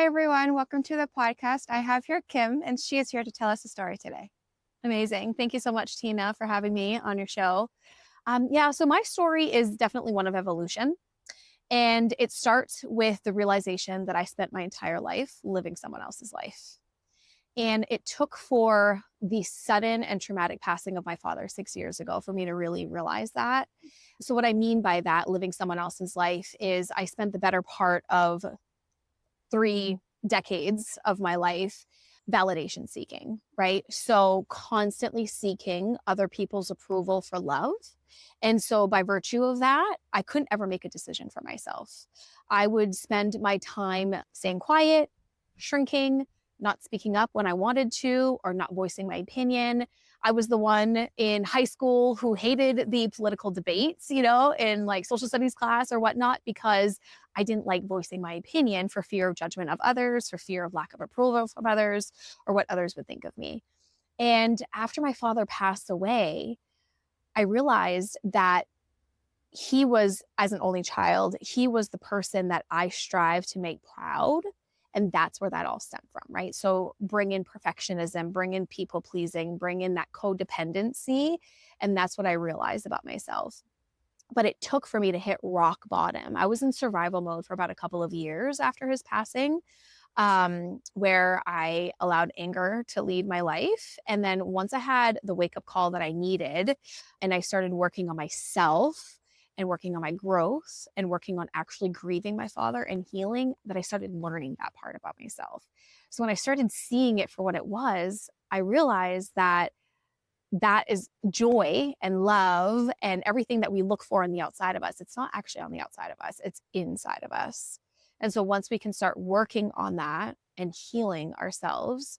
everyone. Welcome to the podcast. I have here Kim, and she is here to tell us a story today. Amazing. Thank you so much, Tina, for having me on your show. So my story is definitely one of evolution. And it starts with the realization that I spent my entire life living someone else's life. And it took for the sudden and traumatic passing of my father 6 years ago for me to really realize that. So what I mean by that, living someone else's life, is I spent the better part of 3 decades of my life validation seeking, right? So constantly seeking other people's approval for love. And so by virtue of that, I couldn't ever make a decision for myself. I would spend my time staying quiet, shrinking, not speaking up when I wanted to, or not voicing my opinion. I was the one in high school who hated the political debates, in like social studies class or whatnot, because I didn't like voicing my opinion for fear of judgment of others, for fear of lack of approval from others, or what others would think of me. And after my father passed away, I realized that he was, as an only child, he was the person that I strive to make proud. And that's where that all stemmed from, right? So bring in perfectionism, bring in people pleasing, bring in that codependency. And that's what I realized about myself. But it took for me to hit rock bottom. I was in survival mode for about a couple of years after his passing, where I allowed anger to lead my life. And then once I had the wake-up call that I needed, and I started working on myself and working on my growth and working on actually grieving my father and healing, that I started learning that part about myself. So when I started seeing it for what it was, I realized that is joy and love and everything that we look for on the outside of us. It's not actually on the outside of us, it's inside of us. And so once we can start working on that and healing ourselves,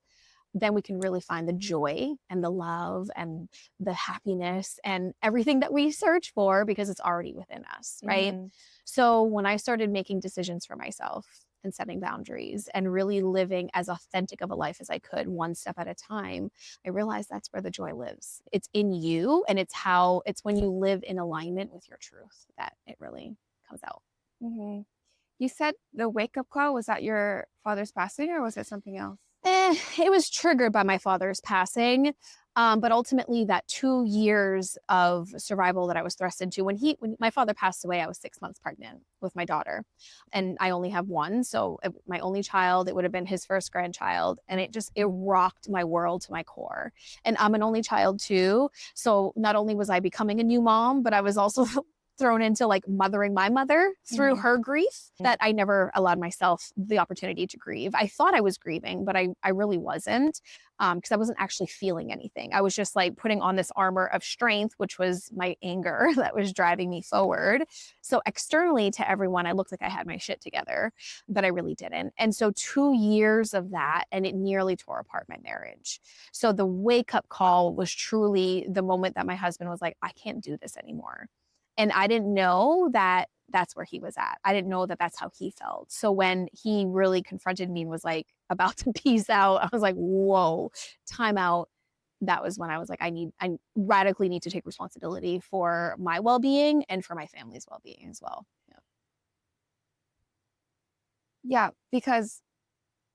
then we can really find the joy and the love and the happiness and everything that we search for, because it's already within us, right? Mm-hmm. So when I started making decisions for myself and setting boundaries and really living as authentic of a life as I could, one step at a time, I realized that's where the joy lives. It's in you, and it's when you live in alignment with your truth that it really comes out. Mm-hmm. You said the wake-up call, was that your father's passing, or was it something else? It was triggered by my father's passing. But ultimately that 2 years of survival that I was thrust into, when my father passed away, I was 6 months pregnant with my daughter, and I only have one. So my only child, it would have been his first grandchild. And it rocked my world to my core. And I'm an only child too. So not only was I becoming a new mom, but I was also thrown into like mothering my mother through mm-hmm. her grief, that I never allowed myself the opportunity to grieve. I thought I was grieving, but I really wasn't, because I wasn't actually feeling anything. I was just like putting on this armor of strength, which was my anger that was driving me forward. So externally to everyone, I looked like I had my shit together, but I really didn't. And so 2 years of that, and it nearly tore apart my marriage. So the wake-up call was truly the moment that my husband was like, I can't do this anymore. And I didn't know that that's where he was at. I didn't know that that's how he felt. So when he really confronted me and was like about to peace out, I was like, whoa, time out. That was when I was like, I radically need to take responsibility for my well-being and for my family's well-being as well. Yeah, because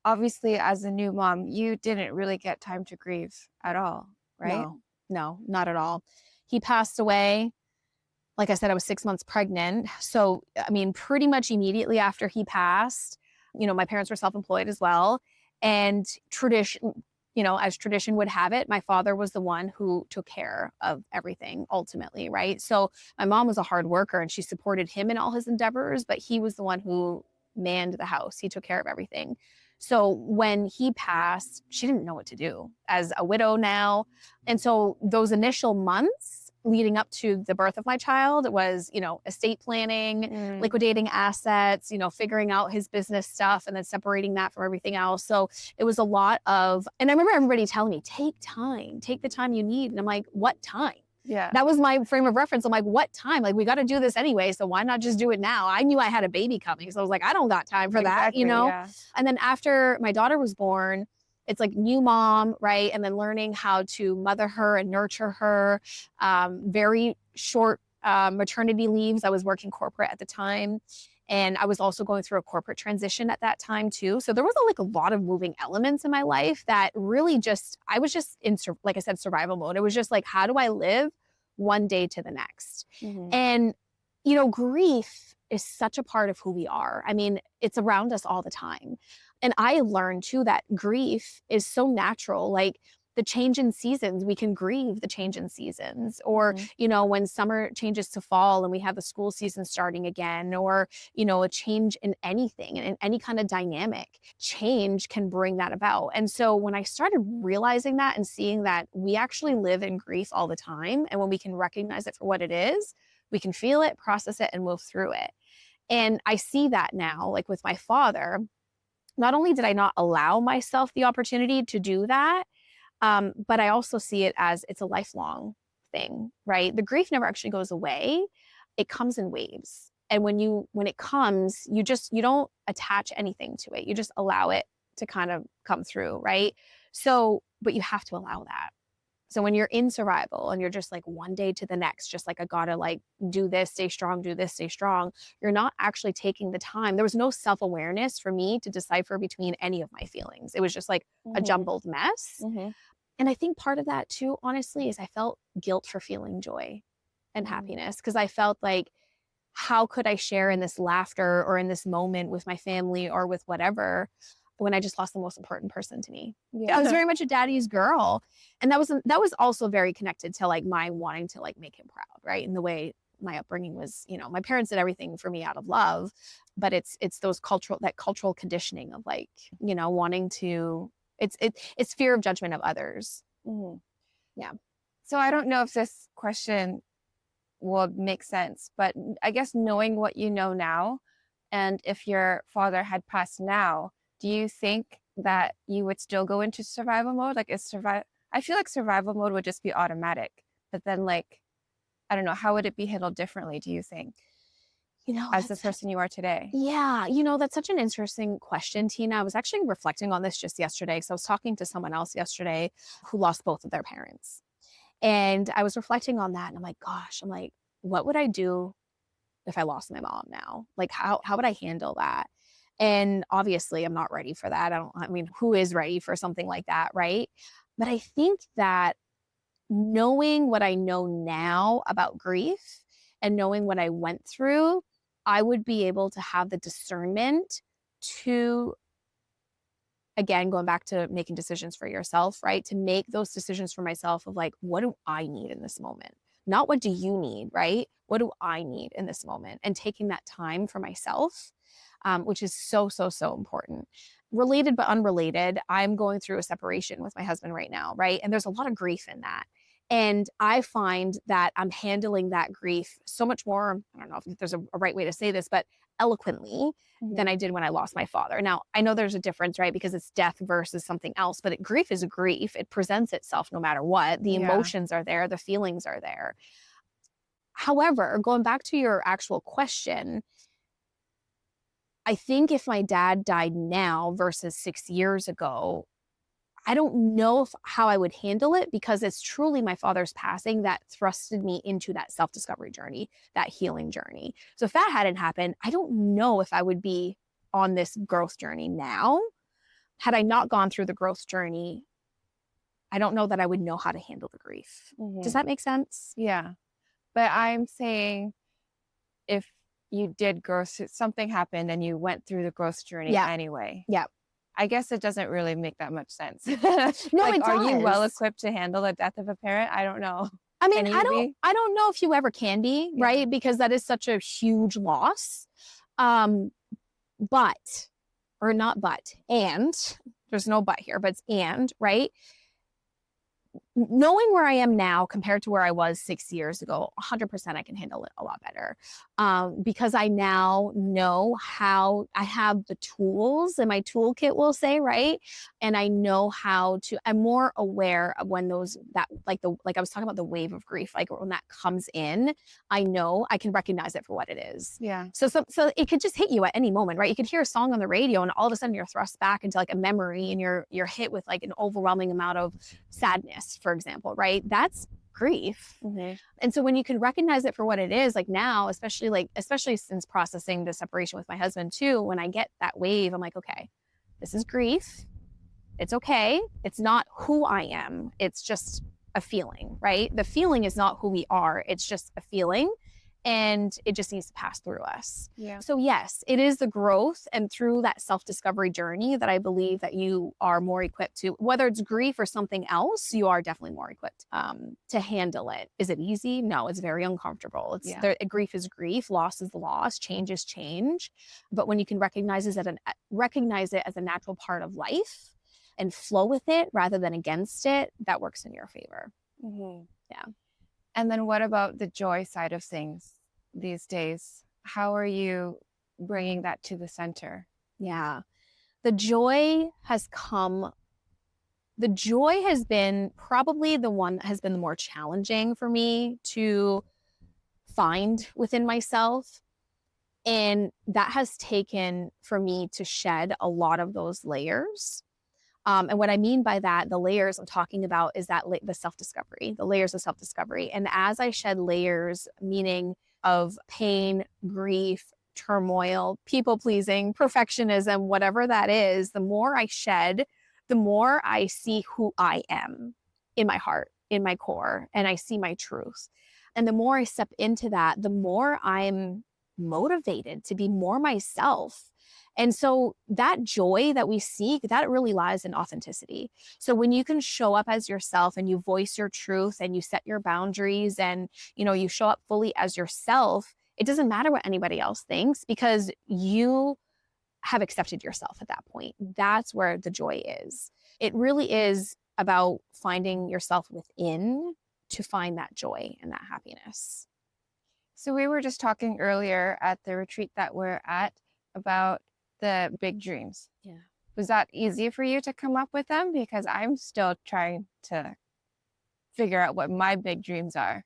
obviously as a new mom, you didn't really get time to grieve at all, right? No, not at all. He passed away. Like I said, I was 6 months pregnant. So, I mean, pretty much immediately after he passed, my parents were self-employed as well. And tradition, as tradition would have it, my father was the one who took care of everything ultimately, right? So my mom was a hard worker and she supported him in all his endeavors, but he was the one who manned the house. He took care of everything. So when he passed, she didn't know what to do as a widow now. And so those initial months leading up to the birth of my child was, estate planning, liquidating assets, figuring out his business stuff and then separating that from everything else. So it was a lot of, and I remember everybody telling me, take the time you need. And I'm like, what time? Yeah. That was my frame of reference. I'm like, what time? Like, we got to do this anyway. So why not just do it now? I knew I had a baby coming. So I was like, I don't got time for that, Yeah. And then after my daughter was born, it's like new mom, right? And then learning how to mother her and nurture her. Very short maternity leaves. I was working corporate at the time. And I was also going through a corporate transition at that time too. So there was like a lot of moving elements in my life that really just, I was just in, like I said, survival mode. It was just like, how do I live one day to the next? Mhm. And, grief is such a part of who we are. I mean, it's around us all the time. And I learned too that grief is so natural. Like, the change in seasons, we can grieve the change in seasons, or, Mhm. when summer changes to fall and we have the school season starting again, or, a change in anything and in any kind of dynamic, change can bring that about. And so when I started realizing that and seeing that we actually live in grief all the time, and when we can recognize it for what it is, we can feel it, process it, and move through it. And I see that now, like with my father, not only did I not allow myself the opportunity to do that, but I also see it as it's a lifelong thing, right? The grief never actually goes away. It comes in waves. And when it comes, you don't attach anything to it. You just allow it to kind of come through, right? So, but you have to allow that. So when you're in survival and you're just like one day to the next, just like I gotta like do this, stay strong, do this, stay strong, you're not actually taking the time. There was no self-awareness for me to decipher between any of my feelings. It was just like a Mhm. jumbled mess. Mhm. And I think part of that too, honestly, is I felt guilt for feeling joy and Mhm. happiness, because I felt like, how could I share in this laughter or in this moment with my family or with whatever when I just lost the most important person to me? I was Yeah. very much a daddy's girl. And that was also very connected to like my wanting to like make him proud, right? And the way my upbringing was, my parents did everything for me out of love, but it's that cultural conditioning of like, wanting to, it's fear of judgment of others. Mhm. Yeah. So I don't know if this question will make sense, but I guess knowing what you know now, and if your father had passed now, do you think that you would still go into survival mode? Like, I feel like survival mode would just be automatic, but then like, I don't know, how would it be handled differently, do you think, as the That's person you are today? Yeah, that's such an interesting question, Tina. I was actually reflecting on this just yesterday. So I was talking to someone else yesterday who lost both of their parents. And I was reflecting on that and I'm like, gosh, what would I do if I lost my mom now? Like how would I handle that? And obviously I'm not ready for that. I mean, who is ready for something like that, right? But I think that knowing what I know now about grief and knowing what I went through, I would be able to have the discernment to, again, going back to making decisions for yourself, right? To make those decisions for myself of like, what do I need in this moment? Not what do you need, right? What do I need in this moment? And taking that time for myself, which is so, so, so important. Related but unrelated, I'm going through a separation with my husband right now, right? And there's a lot of grief in that. And I find that I'm handling that grief so much more, I don't know if there's a right way to say this, but eloquently than Mhm. I did when I lost my father. Now, I know there's a difference, right? Because it's death versus something else, but grief is a grief. It presents itself no matter what. The Yeah. emotions are there, the feelings are there. However, going back to your actual question, I think if my dad died now versus 6 years ago, I don't know how I would handle it, because it's truly my father's passing that thrusted me into that self discovery journey, that healing journey. So if that hadn't happened, I don't know if I would be on this growth journey now. Had I not gone through the growth journey, I don't know that I would know how to handle the grief. Does Mhm. that make sense? Yeah. But I'm saying, if you did something happened and you went through the growth journey Yeah. anyway, Yeah. I guess it doesn't really make that much sense. No, Like, it are you well does. equipped to handle the death of a parent? I don't know. I mean, Can I you don't be? I don't know if you ever can be, Yeah. right? Because that is such a huge loss. Um, but, or not but, and there's no but here, but it's and, right? Knowing where I am now compared to where I was 6 years ago, 100% I can handle it a lot better, because I now know how I have the tools in my toolkit, we'll say, right? And I know how to, I'm more aware of when like I was talking about the wave of grief, like when that comes in, I know I can recognize it for what it is. Yeah. So it could just hit you at any moment, right? You could hear a song on the radio and all of a sudden you're thrust back into like a memory and you're hit with like an overwhelming amount of sadness, for example, right? That's grief. Mm-hmm. And so when you can recognize it for what it is, like now, especially since processing the separation with my husband too, when I get that wave, I'm like, okay, this is grief. It's okay. It's not who I am. It's just a feeling, right? The feeling is not who we are. It's just a feeling, and it just needs to pass through us. Yeah. So yes, it is the growth and through that self-discovery journey that I believe that you are more equipped to, whether it's grief or something else, you are definitely more equipped to handle it. Is it easy? No, it's very uncomfortable. Grief is grief, loss is loss, change is change. But when you can recognize it as a natural part of life and flow with it rather than against it, that works in your favor. Mm-hmm. Yeah. And then what about the joy side of things these days? How are you bringing that to the center? Yeah. The joy has been probably the one that has been the more challenging for me to find within myself. And that has taken for me to shed a lot of those layers. And what I mean by that, the layers I'm talking about is that the self-discovery, the layers of self-discovery. And as I shed layers, meaning of pain, grief, turmoil, people pleasing, perfectionism, whatever that is, the more I shed, the more I see who I am in my heart, in my core, and I see my truth. And the more I step into that, the more I'm motivated to be more myself. And so that joy that we seek, that really lies in authenticity. So when you can show up as yourself and you voice your truth and you set your boundaries and, you show up fully as yourself, it doesn't matter what anybody else thinks because you have accepted yourself at that point. That's where the joy is. It really is about finding yourself within to find that joy and that happiness. So we were just talking earlier at the retreat that we're at about the big dreams. Yeah. Was that easy for you to come up with them? Because I'm still trying to figure out what my big dreams are.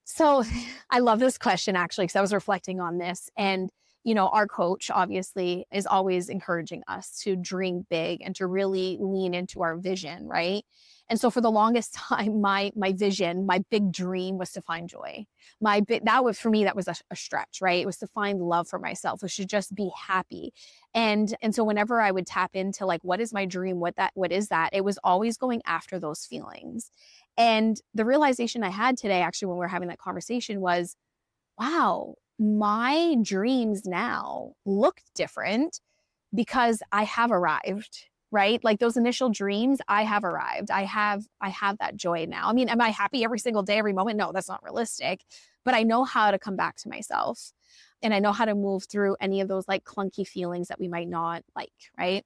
So I love this question actually, because I was reflecting on this. And, our coach obviously is always encouraging us to dream big and to really lean into our vision, right? And so for the longest time, my vision, my big dream was to find joy. For me, that was a stretch, right? It was to find love for myself. It should just be happy. And so whenever I would tap into like, what is my dream? What is that? It was always going after those feelings. And the realization I had today, actually, when we were having that conversation was, wow, my dreams now look different because I have arrived, right? Like those initial dreams, I have arrived. I have that joy now. I mean, am I happy every single day, every moment? No, that's not realistic, but I know how to come back to myself and I know how to move through any of those like clunky feelings that we might not like, right?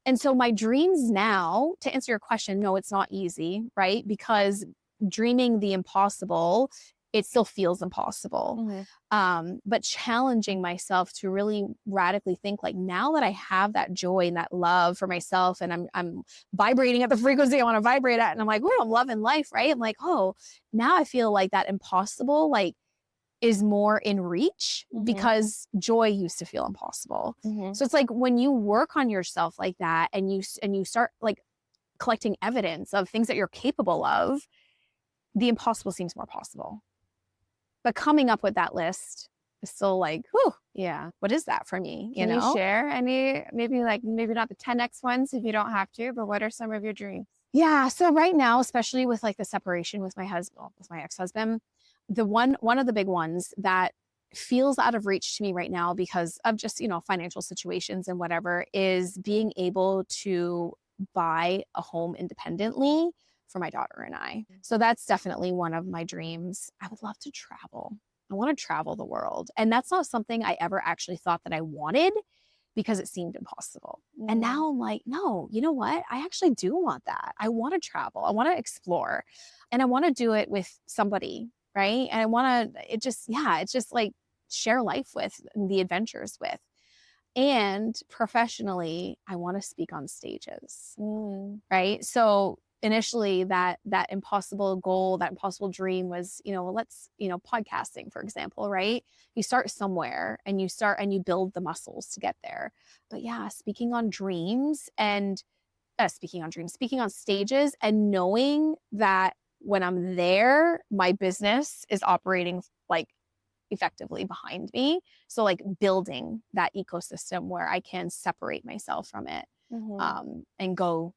And so my dreams now, to answer your question, no, it's not easy, right? Because dreaming the impossible, it still feels impossible. But challenging myself to really radically think like, now that I have that joy and that love for myself and I'm vibrating at the frequency I want to vibrate at, and I'm like, oh, I'm loving life, right? I'm like, oh, now I feel like that impossible, like, is more in reach because joy used to feel impossible. So it's like when you work on yourself like that and you start like collecting evidence of things that you're capable of, the impossible seems more possible. But coming up with that list is still like, whew, yeah, what is that for me? Can you share any, maybe not the 10x ones if you don't have to, but what are some of your dreams? Yeah. So right now, especially with like the separation with my ex-husband, one of the big ones that feels out of reach to me right now because of just, financial situations and whatever, is being able to buy a home independently for my daughter and I. So that's definitely one of my dreams. I would love to travel. I want to travel the world. And that's not something I ever actually thought that I wanted because it seemed impossible. And now I'm like, no, you know what? I actually do want that. I want to travel. I want to explore and I want to do it with somebody, right? And I want to, it's just like share life with the adventures with. And professionally, I want to speak on stages, right? So initially that impossible goal, that impossible dream was, podcasting, for example, right? You start somewhere and you build the muscles to get there. But yeah, speaking on stages and knowing that when I'm there, my business is operating like effectively behind me. So like building that ecosystem where I can separate myself from it, and go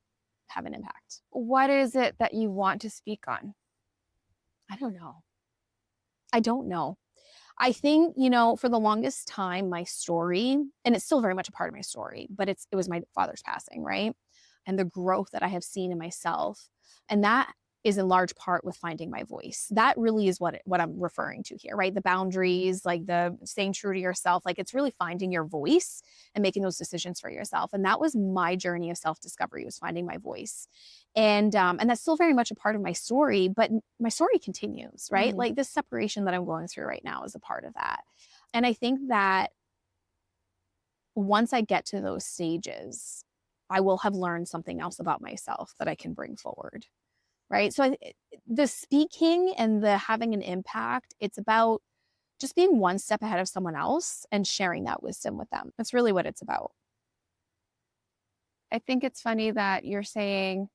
have an impact. What is it that you want to speak on? I don't know. I don't know. I think, you know, for the longest time, my story, and it's still very much a part of my story, but it was my father's passing, right? And the growth that I have seen in myself. And that is in large part with finding my voice. That really is what I'm referring to here, right? The boundaries, like the staying true to yourself, like it's really finding your voice and making those decisions for yourself. And that was my journey of self-discovery, was finding my voice. And that's still very much a part of my story, but my story continues, right? Like this separation that I'm going through right now is a part of that. And I think that once I get to those stages, I will have learned something else about myself that I can bring forward, right? So the speaking and the having an impact, it's about just being one step ahead of someone else and sharing that wisdom with them. That's really what it's about. I think it's funny that you're saying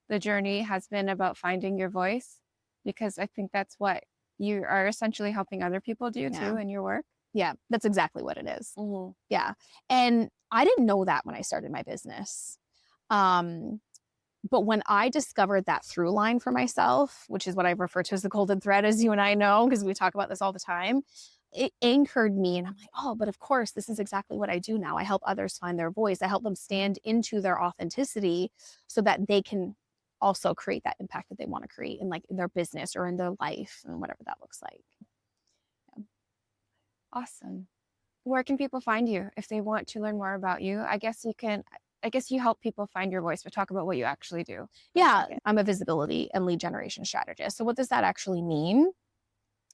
the journey has been about finding your voice, because I think that's what you are essentially helping other people do too in your work. Yeah, that's exactly what it is. Yeah. And I didn't know that when I started my business. But when I discovered that through line for myself, which is what I refer to as the golden thread, as you and I know, because we talk about this all the time, it anchored me. And I'm like, oh, but of course, this is exactly what I do now. I help others find their voice. I help them stand into their authenticity so that they can also create that impact that they want to create in, like, in their business or in their life and whatever that looks like. Yeah. Awesome. Where can people find you if they want to learn more about you? I guess you help people find your voice, but talk about what you actually do. Yeah, I'm a visibility and lead generation strategist. So what does that actually mean?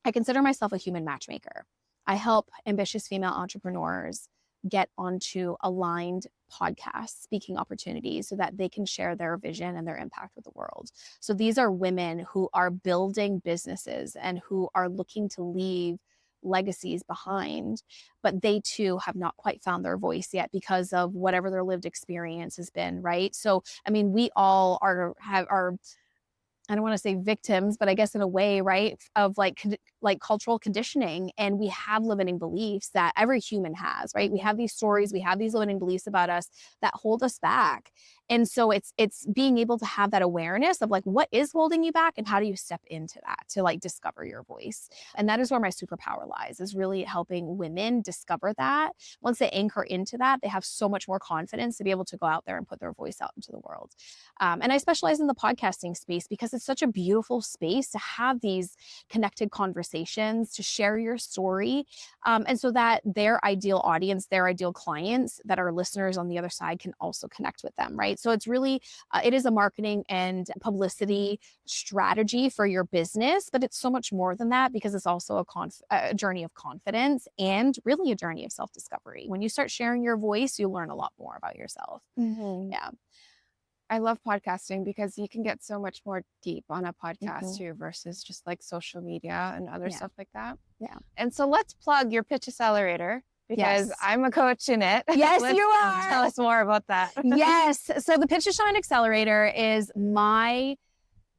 I consider myself a human matchmaker. I help ambitious female entrepreneurs get onto aligned podcast speaking opportunities so that they can share their vision and their impact with the world. So these are women who are building businesses and who are looking to leave legacies behind, but they too have not quite found their voice yet because of whatever their lived experience has been, right? So, I mean, we all are I don't want to say victims, but I guess in a way, right, of like cultural conditioning. And we have limiting beliefs that every human has, right? We have these stories, we have these limiting beliefs about us that hold us back. And so it's being able to have that awareness of like, what is holding you back and how do you step into that to like discover your voice? And that is where my superpower lies, is really helping women discover that. Once they anchor into that, they have so much more confidence to be able to go out there and put their voice out into the world. And I specialize in the podcasting space because it's such a beautiful space to have these connected conversations, to share your story, and so that their ideal audience, their ideal clients that are listeners on the other side can also connect with them, right? So it's really, it is a marketing and publicity strategy for your business, but it's so much more than that because it's also a journey of confidence and really a journey of self-discovery. When you start sharing your voice, you learn a lot more about yourself. Yeah. I love podcasting because you can get so much more deep on a podcast too, versus just like social media and other stuff like that. Yeah. And so let's plug your Pitch Accelerator, because I'm a coach in it. Yes, you are. Tell us more about that. Yes. So the Pitch to Shine Accelerator is my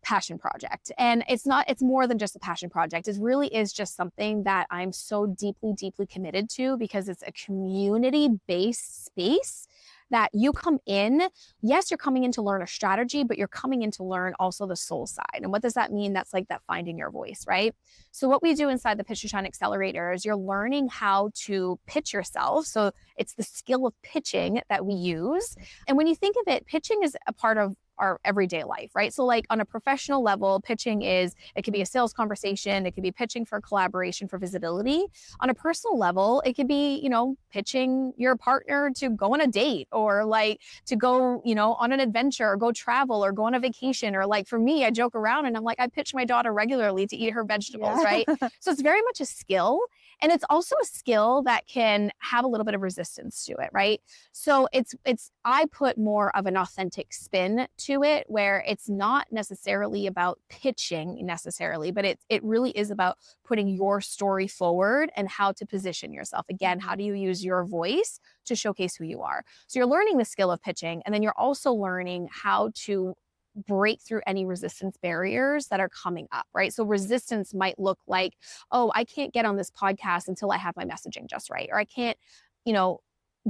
passion project. And it's more than just a passion project. It really is just something that I'm so deeply, deeply committed to, because it's a community-based space that you come in. Yes, you're coming in to learn a strategy, but you're coming in to learn also the soul side. And what does that mean? That's like that finding your voice, right? So what we do inside the Pitch to Shine Accelerator is you're learning how to pitch yourself. So it's the skill of pitching that we use. And when you think of it, pitching is a part of our everyday life, right? So like on a professional level, pitching it could be a sales conversation. It could be pitching for collaboration, for visibility. On a personal level, it could be, pitching your partner to go on a date, or like to go, on an adventure, or go travel, or go on a vacation. Or like for me, I joke around and I'm like, I pitch my daughter regularly to eat her vegetables, right? So it's very much a skill. And it's also a skill that can have a little bit of resistance to it, right? So I put more of an authentic spin to it, where it's not necessarily about pitching necessarily, but it really is about putting your story forward and how to position yourself. Again, how do you use your voice to showcase who you are? So you're learning the skill of pitching, and then you're also learning how to break through any resistance barriers that are coming up, right? So resistance might look like, oh, I can't get on this podcast until I have my messaging just right, or I can't, you know,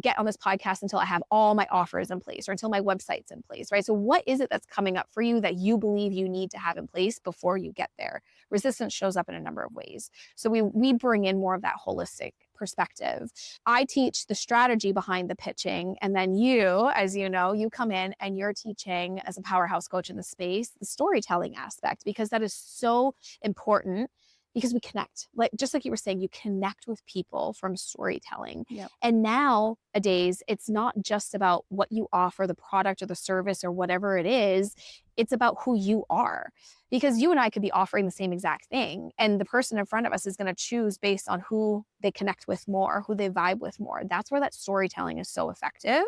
get on this podcast until I have all my offers in place or until my website's in place, right? So what is it that's coming up for you that you believe you need to have in place before you get there? Resistance shows up in a number of ways. So we bring in more of that holistic perspective. I teach the strategy behind the pitching, and then you, as you know, you come in and you're teaching as a powerhouse coach in the space, the storytelling aspect, because that is so important because we connect. Like just like you were saying, you connect with people from storytelling. Yep. And nowadays, it's not just about what you offer, the product or the service or whatever it is. It's about who you are. Because you and I could be offering the same exact thing. And the person in front of us is going to choose based on who they connect with more, who they vibe with more. That's where that storytelling is so effective.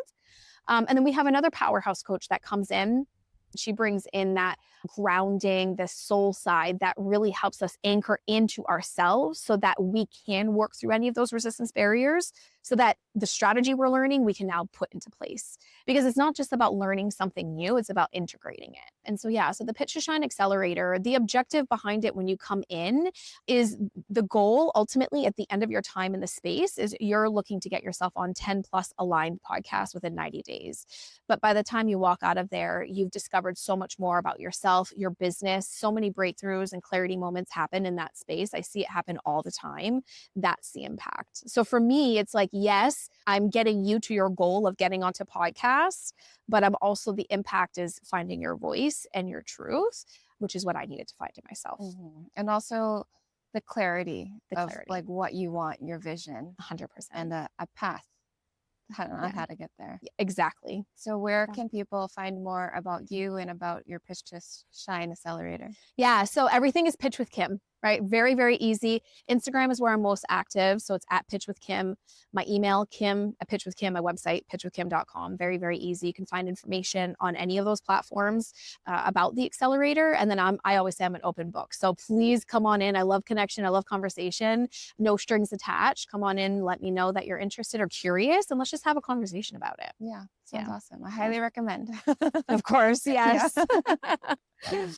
And then we have another powerhouse coach that comes in. She brings in that grounding, the soul side that really helps us anchor into ourselves so that we can work through any of those resistance barriers so that the strategy we're learning, we can now put into place. Because it's not just about learning something new, it's about integrating it. And so, yeah, so the Pitch to Shine Accelerator, the objective behind it when you come in is the goal ultimately at the end of your time in the space is you're looking to get yourself on 10 plus aligned podcasts within 90 days. But by the time you walk out of there, you've discovered so much more about yourself, your business. So many breakthroughs and clarity moments happen in that space. I see it happen all the time. That's the impact. So for me, it's like, yes, I'm getting you to your goal of getting onto podcasts, but I'm also the impact is finding your voice and your truth, which is what I needed to find in myself. Mm-hmm. And also the clarity of like what you want, your vision, 100%. and a path on how to get there. Exactly. So where can people find more about you and about your Pitch to Shine Accelerator? Yeah, so everything is Pitch with Kim, right? Very, very easy. Instagram is where I'm most active. So it's at Pitch with Kim. My email, Kim at Pitch with Kim. My website, pitchwithkim.com. Very, very easy. You can find information on any of those platforms about the accelerator. And then I always say I'm an open book. So please come on in. I love connection. I love conversation. No strings attached. Come on in. Let me know that you're interested or curious. And let's just have a conversation about it. Yeah, sounds awesome. I highly recommend. Of course, yes.